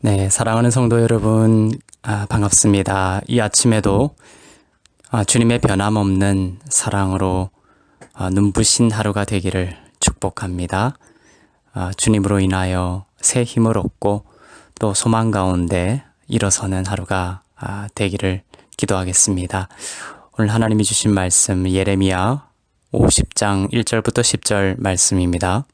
네, 사랑하는 성도 여러분, 반갑습니다. 이 아침에도 주님의 변함없는 사랑으로 눈부신 하루가 되기를 축복합니다. 주님으로 인하여 새 힘을 얻고 또 소망 가운데 일어서는 하루가 되기를 기도하겠습니다. 오늘 하나님이 주신 말씀 예레미야 50장 1절부터 10절 말씀입니다.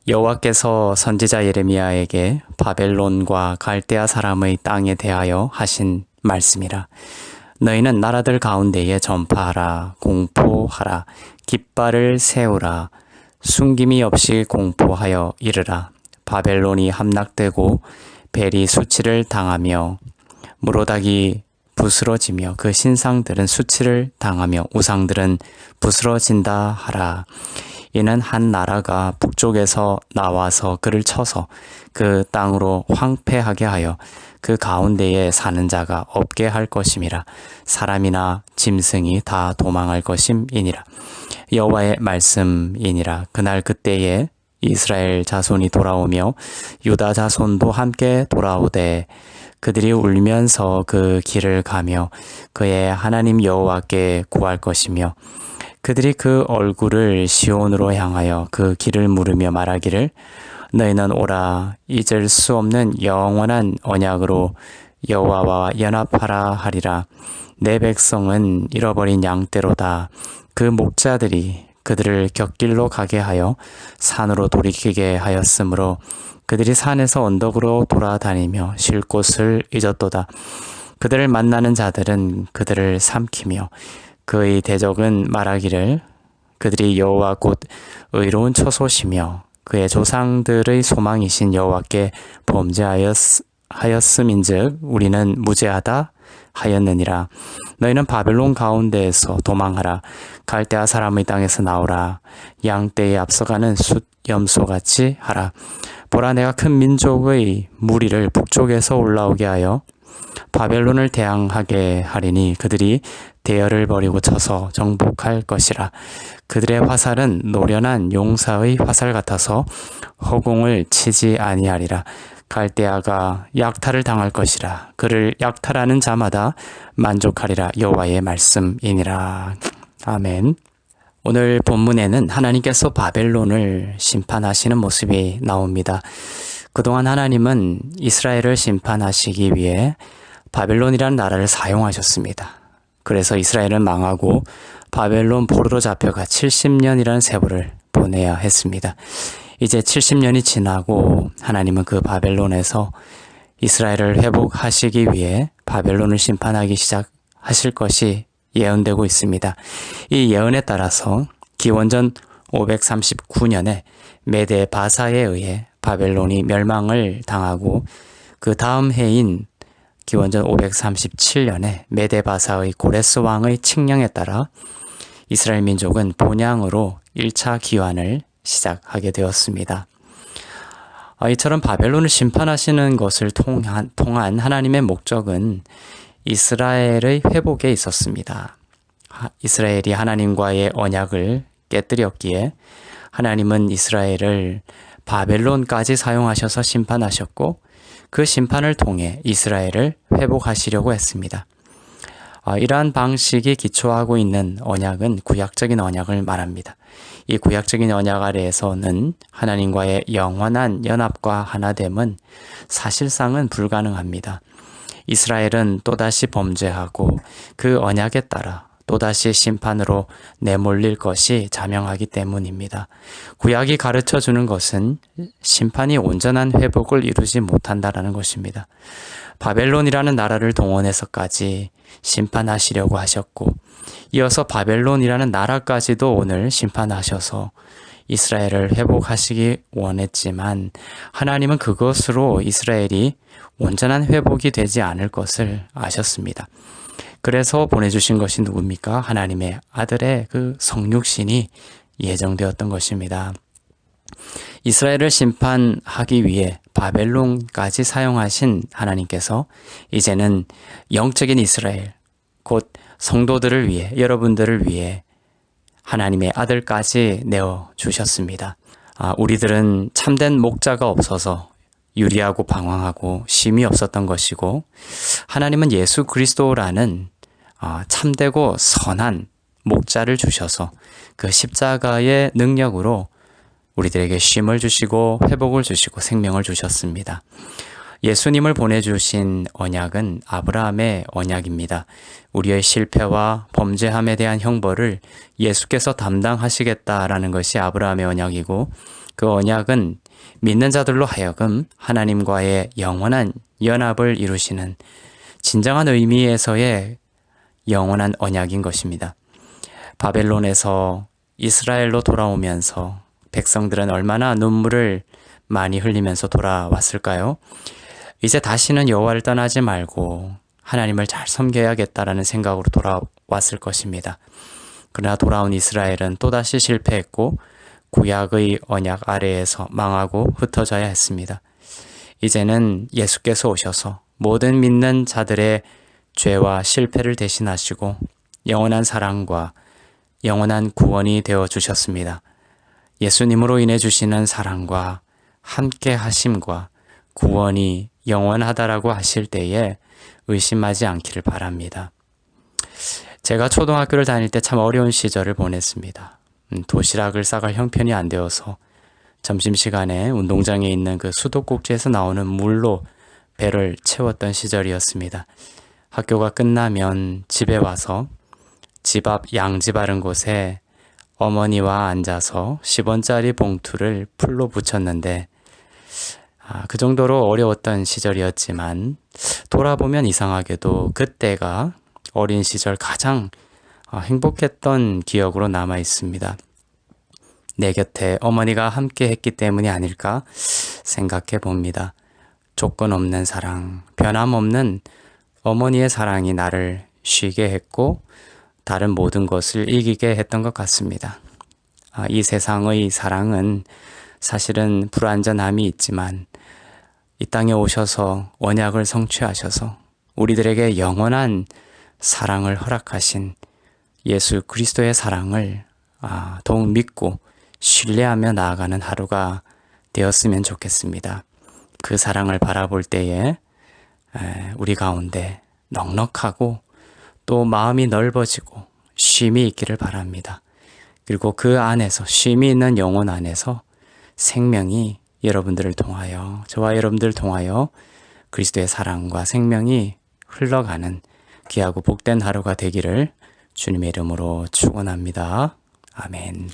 여호와께서 선지자 예레미야에게 바벨론과 갈대아 사람의 땅에 대하여 하신 말씀이라. 너희는 나라들 가운데에 전파하라, 공포하라, 깃발을 세우라, 숨김이 없이 공포하여 이르라. 바벨론이 함락되고 벨이 수치를 당하며 무로닥이 부스러지며 그 신상들은 수치를 당하며 우상들은 부스러진다 하라. 이는 한 나라가 북쪽에서 나와서 그를 쳐서 그 땅으로 황폐하게 하여 그 가운데에 사는 자가 없게 할 것임이라. 사람이나 짐승이 다 도망할 것임이니라. 여호와의 말씀이니라. 그날 그때에 이스라엘 자손이 돌아오며 유다 자손도 함께 돌아오되 그들이 울면서 그 길을 가며 그의 하나님 여호와께 구할 것이며 그들이 그 얼굴을 시온으로 향하여 그 길을 물으며 말하기를 너희는 오라 잊을 수 없는 영원한 언약으로 여호와와 연합하라 하리라. 내 백성은 잃어버린 양떼로다. 그 목자들이 그들을 곁길로 가게 하여 산으로 돌이키게 하였으므로 그들이 산에서 언덕으로 돌아다니며 쉴 곳을 잊었도다. 그들을 만나는 자들은 그들을 삼키며 그의 대적은 말하기를 그들이 여호와 곧 의로운 처소시며 그의 조상들의 소망이신 여호와께 범죄하였음인즉 우리는 무죄하다 하였느니라. 너희는 바벨론 가운데에서 도망하라. 갈대아 사람의 땅에서 나오라. 양떼에 앞서가는 숫 염소같이 하라. 보라, 내가 큰 민족의 무리를 북쪽에서 올라오게 하여 바벨론을 대항하게 하리니 그들이 대열을 버리고 쳐서 정복할 것이라. 그들의 화살은 노련한 용사의 화살 같아서 허공을 치지 아니하리라. 갈대아가 약탈을 당할 것이라. 그를 약탈하는 자마다 만족하리라. 여호와의 말씀이니라. 아멘. 오늘 본문에는 하나님께서 바벨론을 심판하시는 모습이 나옵니다. 그동안 하나님은 이스라엘을 심판하시기 위해 바벨론이라는 나라를 사용하셨습니다. 그래서 이스라엘은 망하고 바벨론 포로로 잡혀가 70년이라는 세월을 보내야 했습니다. 이제 70년이 지나고 하나님은 그 바벨론에서 이스라엘을 회복하시기 위해 바벨론을 심판하기 시작하실 것이 예언되고 있습니다. 이 예언에 따라서 기원전 539년에 메데 바사에 의해 바벨론이 멸망을 당하고 그 다음 해인 기원전 537년에 메데 바사의 고레스 왕의 칙령에 따라 이스라엘 민족은 본향으로 1차 기환을 시작하게 되었습니다. 이처럼 바벨론을 심판하시는 것을 통한 하나님의 목적은 이스라엘의 회복에 있었습니다. 이스라엘이 하나님과의 언약을 깨뜨렸기에 하나님은 이스라엘을 바벨론까지 사용하셔서 심판하셨고 그 심판을 통해 이스라엘을 회복하시려고 했습니다. 이러한 방식이 기초하고 있는 언약은 구약적인 언약을 말합니다. 이 구약적인 언약 아래에서는 하나님과의 영원한 연합과 하나됨은 사실상은 불가능합니다. 이스라엘은 또다시 범죄하고 그 언약에 따라 또다시 심판으로 내몰릴 것이 자명하기 때문입니다. 구약이 가르쳐주는 것은 심판이 온전한 회복을 이루지 못한다라는 것입니다. 바벨론이라는 나라를 동원해서까지 심판하시려고 하셨고 이어서 바벨론이라는 나라까지도 오늘 심판하셔서 이스라엘을 회복하시기 원했지만 하나님은 그것으로 이스라엘이 온전한 회복이 되지 않을 것을 아셨습니다. 그래서 보내주신 것이 누굽니까? 하나님의 아들의 그 성육신이 예정되었던 것입니다. 이스라엘을 심판하기 위해 바벨론까지 사용하신 하나님께서 이제는 영적인 이스라엘, 곧 성도들을 위해, 여러분들을 위해 하나님의 아들까지 내어주셨습니다. 우리들은 참된 목자가 없어서 유리하고 방황하고 쉼이 없었던 것이고, 하나님은 예수 그리스도라는 참되고 선한 목자를 주셔서 그 십자가의 능력으로 우리들에게 쉼을 주시고 회복을 주시고 생명을 주셨습니다. 예수님을 보내주신 언약은 아브라함의 언약입니다. 우리의 실패와 범죄함에 대한 형벌을 예수께서 담당하시겠다라는 것이 아브라함의 언약이고, 그 언약은 믿는 자들로 하여금 하나님과의 영원한 연합을 이루시는 진정한 의미에서의 영원한 언약인 것입니다. 바벨론에서 이스라엘로 돌아오면서 백성들은 얼마나 눈물을 많이 흘리면서 돌아왔을까요? 이제 다시는 여호와를 떠나지 말고 하나님을 잘 섬겨야겠다라는 생각으로 돌아왔을 것입니다. 그러나 돌아온 이스라엘은 또다시 실패했고 구약의 언약 아래에서 망하고 흩어져야 했습니다. 이제는 예수께서 오셔서 모든 믿는 자들의 죄와 실패를 대신하시고 영원한 사랑과 영원한 구원이 되어 주셨습니다. 예수님으로 인해 주시는 사랑과 함께 하심과 구원이 영원하다라고 하실 때에 의심하지 않기를 바랍니다. 제가 초등학교를 다닐 때 참 어려운 시절을 보냈습니다. 도시락을 싸갈 형편이 안 되어서 점심시간에 운동장에 있는 그 수도꼭지에서 나오는 물로 배를 채웠던 시절이었습니다. 학교가 끝나면 집에 와서 집 앞 양지 바른 곳에 어머니와 앉아서 10원짜리 봉투를 풀로 붙였는데 그 정도로 어려웠던 시절이었지만 돌아보면 이상하게도 그때가 어린 시절 가장 행복했던 기억으로 남아 있습니다. 내 곁에 어머니가 함께 했기 때문이 아닐까 생각해 봅니다. 조건 없는 사랑, 변함없는 어머니의 사랑이 나를 쉬게 했고 다른 모든 것을 이기게 했던 것 같습니다. 이 세상의 사랑은 사실은 불완전함이 있지만 이 땅에 오셔서 언약을 성취하셔서 우리들에게 영원한 사랑을 허락하신 예수 그리스도의 사랑을 더욱 믿고 신뢰하며 나아가는 하루가 되었으면 좋겠습니다. 그 사랑을 바라볼 때에 우리 가운데 넉넉하고 또 마음이 넓어지고 쉼이 있기를 바랍니다. 그리고 그 안에서 쉼이 있는 영혼 안에서 생명이 여러분들을 통하여 저와 여러분들을 통하여 그리스도의 사랑과 생명이 흘러가는 귀하고 복된 하루가 되기를 주님의 이름으로 축원합니다. 아멘.